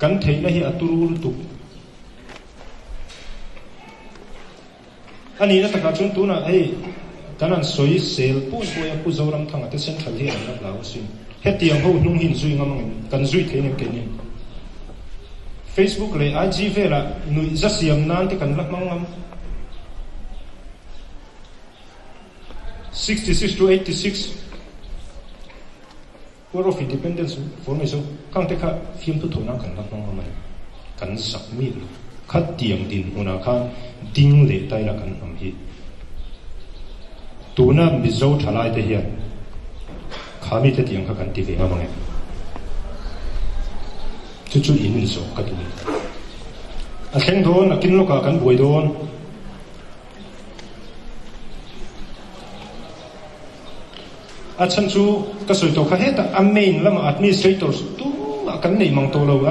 kan thei na hi aturul tu ani na taka chun tu na ei kanan soi sel pun boya pu zoram thanga te central hi an la sin hetiang ho nung hin zui ngamang kan zui the ne kenin Facebook le IG vela nui zasiam nan te kan lakmangam 66 to 86 War of Independence for me so kang te kha phim tu thona kan lakmangam kan sakmi khat tiang din una kha ding le tai la kan am hi tuna mizo thalai te hian khami te tiang kha kan ti ve ngamang chu in so ka tu a thleng don a kin loka kan buai don a chan chu ka soi to kha heta a main lama administrators tu kan nei mang to lo